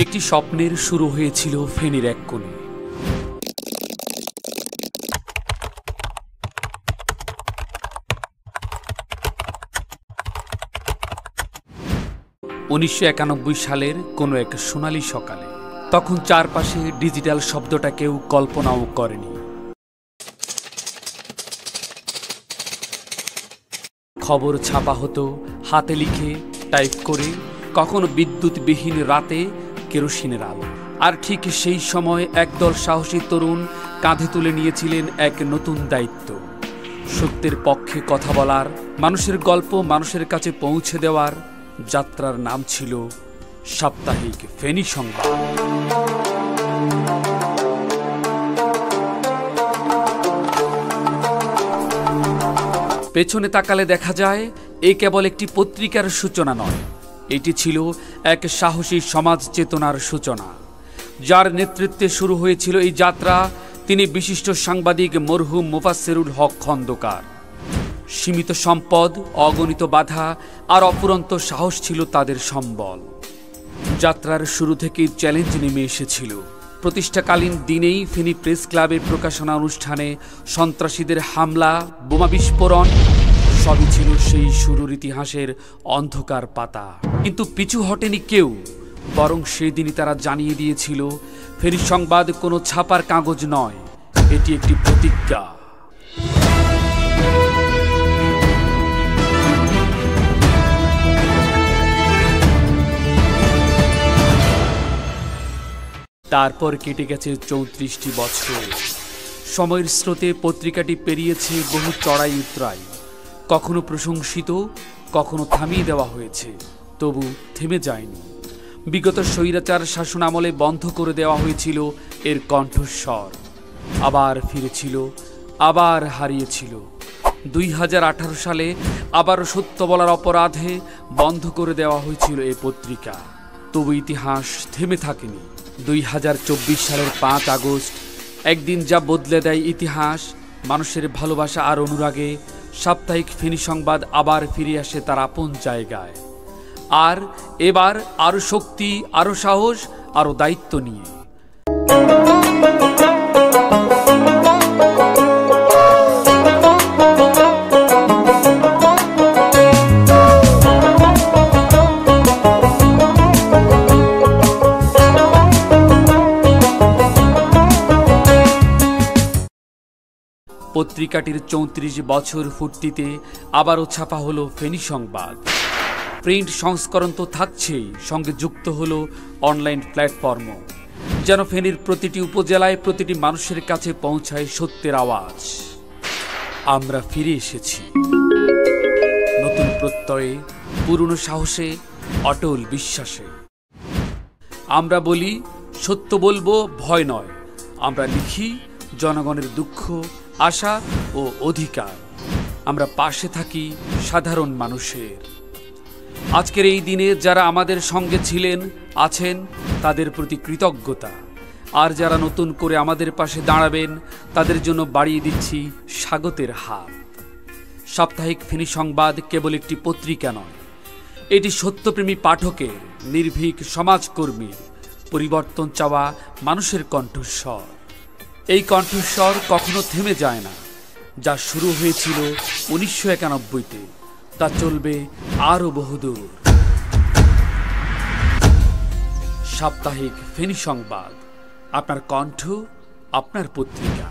একটি স্বপ্নের শুরু হয়েছিল ফেনীর এক কোণে। সালের কোনো এক সোনালী সকালে, তখন চারপাশে ডিজিটাল শব্দটা কেউ কল্পনাও করেনি। খবর ছাপা হতো হাতে লিখে, টাইপ করে, কখনো বিদ্যুৎবিহীন রাতে কেরোসিনের আলো। আর ঠিক সেই সময় একদল সাহসী তরুণ কাঁধে তুলে নিয়েছিলেন এক নতুন দায়িত্ব, সত্যের পক্ষে কথা বলার, মানুষের গল্প মানুষের কাছে পৌঁছে দেওয়ার। যাত্রার নাম ছিল সাপ্তাহিক ফেনী সংবাদ। পেছনে তাকালে দেখা যায় এ কেবল একটি পত্রিকার সূচনা নয়, এটি ছিল এক সাহসী সমাজ চেতনার সূচনা। যার নেতৃত্বে শুরু হয়েছিল এই যাত্রা, তিনি বিশিষ্ট সাংবাদিক মরহুম মোফাজ্জেলুল হক খন্দকার। সীমিত সম্পদ, অগণিত বাধা আর অফুরন্ত সাহস ছিল তাদের সম্বল। যাত্রার শুরু থেকেই চ্যালেঞ্জ নেমে এসেছিল। প্রতিষ্ঠাকালীন দিনেই ফেনী প্রেস ক্লাবের প্রকাশনা অনুষ্ঠানে সন্ত্রাসীদের হামলা, বোমা বিস্ফোরণ সবই ছিল সেই শুরুর ইতিহাসের অন্ধকার পাতা। কিন্তু পিছু হটেনি কেউ, বরং সেদিনই তারা জানিয়ে দিয়েছিল ফেনী সংবাদ কোনো ছাপার কাগজ নয়, এটি একটি প্রতিজ্ঞা। তারপর কেটে গেছে 34টি বছর। সময়ের স্রোতে পত্রিকাটি পেরিয়েছে বহু চড়াই উতরাই, কখনো প্রশংসিত, কখনো থামিয়ে দেওয়া হয়েছে, তবু থেমে যায়নি। বিগত স্বৈরাচার শাসন আমলে বন্ধ করে দেওয়া হয়েছিল এর কণ্ঠস্বর, আবার ফিরেছিল, আবার হারিয়েছিল। 2018 সালে আবার সত্য বলার অপরাধে বন্ধ করে দেওয়া হয়েছিল এই পত্রিকা, তবু ইতিহাস থেমে থাকেনি। 2024 সালের 5 আগস্ট, একদিন যা বদলে দেয় ইতিহাস, মানুষের ভালোবাসা আর অনুরাগে সাপ্তাহিক ফেনী সংবাদ আবার ফিরে আসে তার আপন জায়গায়। আর এবার আরো শক্তি, আরো সাহস, আরো দায়িত্ব নিয়ে। পত্রিকাটির 34 বছর পূর্তিতে আবারও ছাপা হলো ফেনী সংবাদ। প্রিন্ট সংস্করণ তো থাকছেই, সঙ্গে যুক্ত হলো অনলাইন প্ল্যাটফর্মও, যেন ফেনীর প্রতিটি উপজেলায় প্রতিটি মানুষের কাছে পৌঁছায় সত্যের আওয়াজ। আমরা ফিরে এসেছি নতুন প্রত্যয়ে, পুরনো সাহসে, অটল বিশ্বাসে। আমরা বলি সত্য বলবো, ভয় নয়। আমরা লিখি জনগণের দুঃখ, আশা ও অধিকার। আমরা পাশে থাকি সাধারণ মানুষের। আজকের এই দিনে যারা আমাদের সঙ্গে ছিলেন, আছেন, তাদের প্রতি কৃতজ্ঞতা। আর যারা নতুন করে আমাদের পাশে দাঁড়াবেন, তাদের জন্য বাড়িয়ে দিচ্ছি স্বাগতের হাত। সাপ্তাহিক ফেনী সংবাদ কেবল একটি পত্রিকা নয়, এটি সত্যপ্রেমী পাঠকের, নির্ভীক সমাজকর্মীর, পরিবর্তন চাওয়া মানুষের কণ্ঠস্বর। এই কণ্ঠস্বর কখনো থেমে যায় না। যা শুরু হয়েছিল 1991-তে, তা চলবে আরও বহুদূর। সাপ্তাহিক ফেনী সংবাদ, আপনার কণ্ঠ, আপনার পত্রিকা।